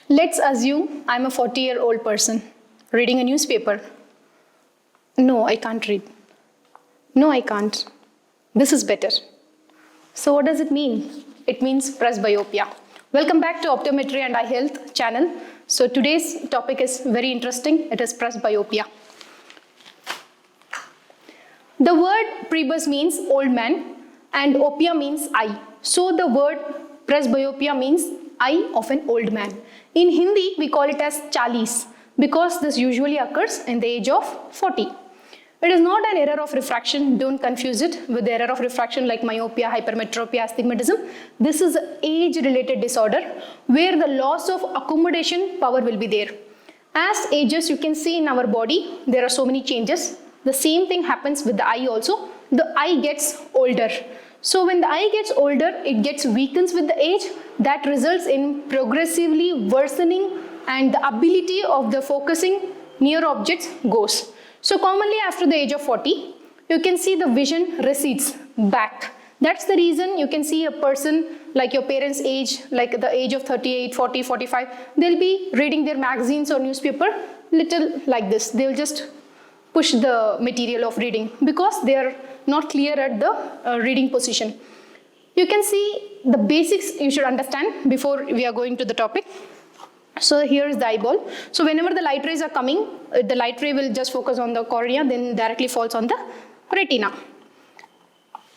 Let's assume I'm a 40-year-old person reading a newspaper. No, I can't read. No, I can't. This is better. So what does it mean? It means presbyopia. Welcome back to Optometry and Eye Health channel. So today's topic is very interesting. It is presbyopia. The word prebus means old man and opia means eye. So the word presbyopia means eye of an old man. In Hindi, we call it as chalis because this usually occurs in the age of 40. It is not an error of refraction. Don't confuse it with the error of refraction like myopia, hypermetropia, astigmatism. This is an age-related disorder where the loss of accommodation power will be there. As ages, you can see in our body, there are so many changes. The same thing happens with the eye also. The eye gets older. So when the eye gets older, it gets weakens with the age. That results in progressively worsening and the ability of the focusing near objects goes. So commonly after the age of 40, you can see the vision recedes back. That's the reason you can see a person like your parents' age, like the age of 38, 40, 45, they'll be reading their magazines or newspaper little like this. They'll just push the material of reading because they are not clear at the reading position. You can see the basics you should understand before we are going to the topic. So here is the eyeball. So whenever the light rays are coming, the light ray will just focus on the cornea, then directly falls on the retina.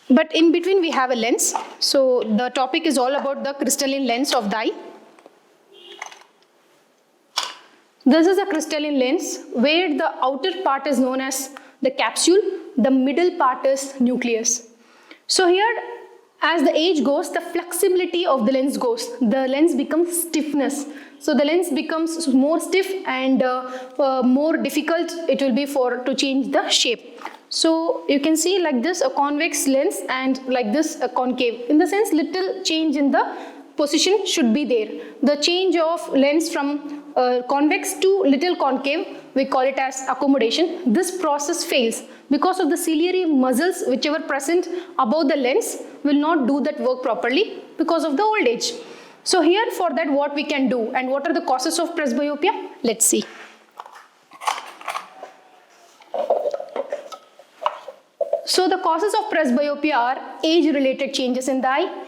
But in between we have a lens. So the topic is all about the crystalline lens of the eye. This is a crystalline lens where the outer part is known as the capsule, the middle part is nucleus. So here, as the age goes, the flexibility of the lens goes. The lens becomes stiffness. So the lens becomes more stiff and more difficult it will be to change the shape. So you can see like this a convex lens and like this a concave. In the sense, little change in the position should be there. The change of lens from convex to little concave, we call it as accommodation. This process fails because of the ciliary muscles whichever present above the lens will not do that work properly because of the old age. So here for that what we can do and what are the causes of presbyopia? Let's see. So the causes of presbyopia are age-related changes in the eye,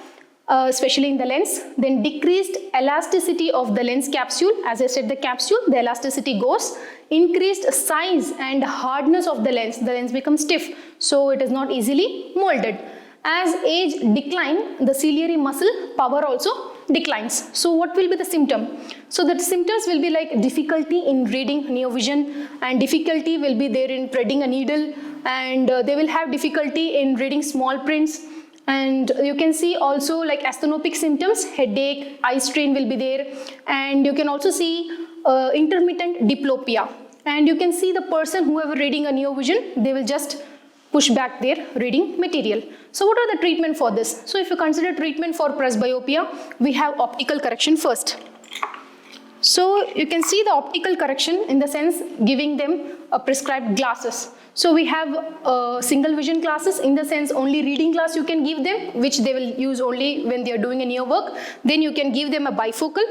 especially in the lens, then decreased elasticity of the lens capsule. As I said, the capsule, the elasticity goes, increased size and hardness of the lens becomes stiff, so it is not easily molded. As age decline, the ciliary muscle power also declines. So what will be the symptom? So the symptoms will be like difficulty in reading near vision and difficulty will be there in threading a needle and they will have difficulty in reading small prints. And you can see also like asthenopic symptoms, headache, eye strain will be there, and you can also see intermittent diplopia. And you can see the person whoever reading a near vision, they will just push back their reading material. So what are the treatment for this? So if you consider treatment for presbyopia, we have optical correction first. So you can see the optical correction in the sense giving them a prescribed glasses. So we have single vision glasses, in the sense only reading glass you can give them, which they will use only when they are doing a near work. Then you can give them a bifocal.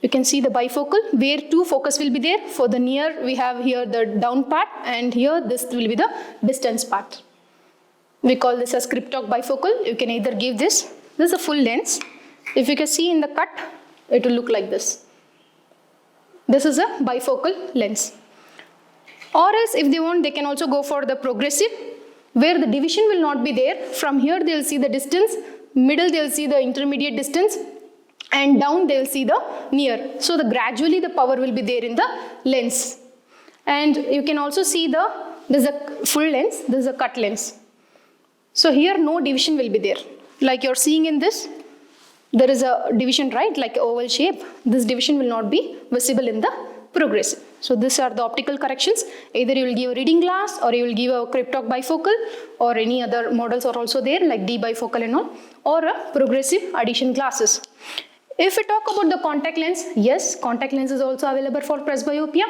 You can see the bifocal where two focus will be there. For the near we have here the down part and here this will be the distance part. We call this as cryptoc bifocal. You can either give this is a full lens. If you can see in the cut, it will look like this. This is a bifocal lens. Or else if they want, they can also go for the progressive where the division will not be there. From here they will see the distance, middle they will see the intermediate distance and down they will see the near. So gradually the power will be there in the lens. And you can also see this is a full lens, this is a cut lens. So here no division will be there. Like you're seeing in this, there is a division, right, like oval shape. This division will not be visible in the progressive. So these are the optical corrections. Either you will give a reading glass or you will give a cryptoc bifocal, or any other models are also there like D bifocal and all, or a progressive addition glasses. If we talk about the contact lens, yes, contact lens is also available for presbyopia.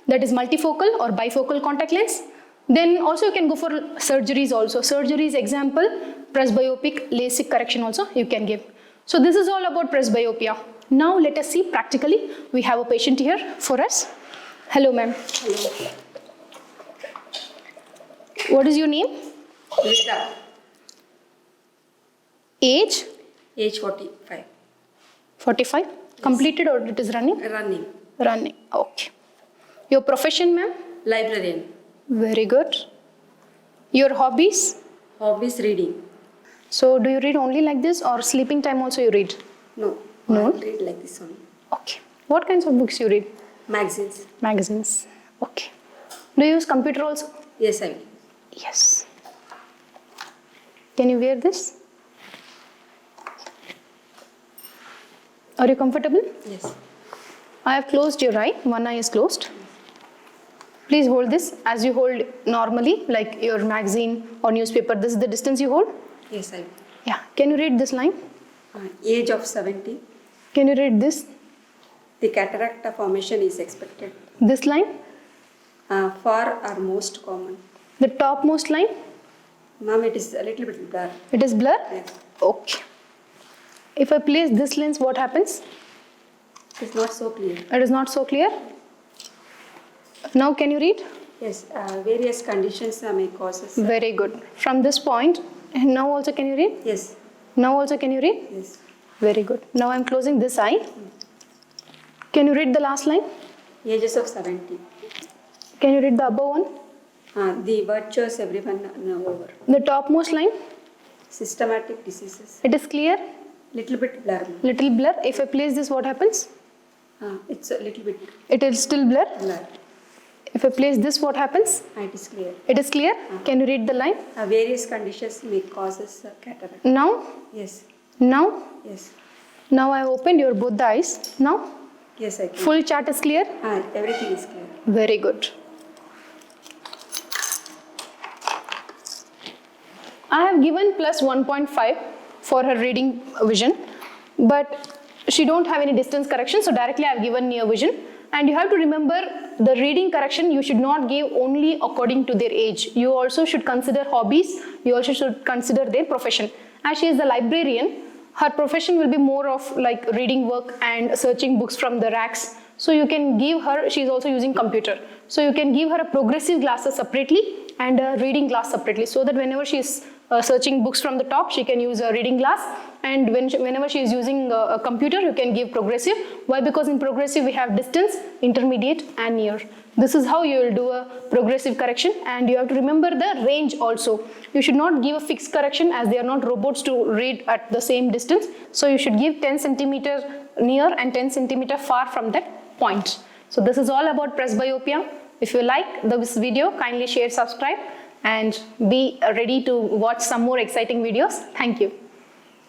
That is multifocal or bifocal contact lens. Then also you can go for surgeries also. Surgeries example, presbyopic LASIK correction also you can give. So this is all about presbyopia. Now let us see practically. We have a patient here for us. Hello, ma'am. Hello. What is your name? Veda. Age? Age 45. 45. Yes. Completed or it is running? Running. Running. Okay. Your profession, ma'am? Librarian. Very good. Your hobbies? Hobbies reading. So do you read only like this or sleeping time also you read? No. No? I read like this only. Okay. What kinds of books you read? Magazines. Magazines. Okay. Do you use computer also? Yes, I will. Yes. Can you wear this? Are you comfortable? Yes. I have closed your eye. One eye is closed. Please hold this as you hold normally, like your magazine or newspaper. This is the distance you hold? Yes, I will. Yeah. Can you read this line? Age of 70. Can you read this? The cataract formation is expected. This line? Far are most common. The topmost line? Ma'am, it is a little bit blur. It is blur? Yes. Okay. If I place this lens, what happens? It's not so clear. It is not so clear. Now can you read? Yes, various conditions may causes. Very good. From this point, and now also can you read? Yes. Now also can you read? Yes. Very good. Now I am closing this eye. Can you read the last line? Ages of 70. Can you read the above one? The virtues everyone know over. The topmost line? Systematic diseases. It is clear? Little bit blur. Little blur. If I place this, what happens? It's a little bit It is still blur. blur. If I place this, what happens? It is clear. It is clear. Can you read the line? Various conditions may causes cataract. Now? Yes. Now? Yes. Now I have opened your both the eyes. Now? Yes, I can. Full chart is clear? Everything is clear. Very good. I have given plus 1.5 for her reading vision, but she don't have any distance correction, so directly I have given near vision. And you have to remember the reading correction you should not give only according to their age. You also should consider hobbies, you also should consider their profession. As she is the librarian, her profession will be more of like reading work and searching books from the racks. So you can give her, she is also using computer. So you can give her a progressive glasses separately and a reading glass separately, so that whenever she is searching books from the top, she can use a reading glass, and whenever she is using a computer, you can give progressive. Why? Because in progressive we have distance, intermediate and near. This is how you will do a progressive correction, and you have to remember the range also. You should not give a fixed correction, as they are not robots to read at the same distance. So you should give 10 centimeter near and 10 centimeter far from that point. So this is all about presbyopia. If you like this video, kindly share, subscribe, and be ready to watch some more exciting videos. Thank you.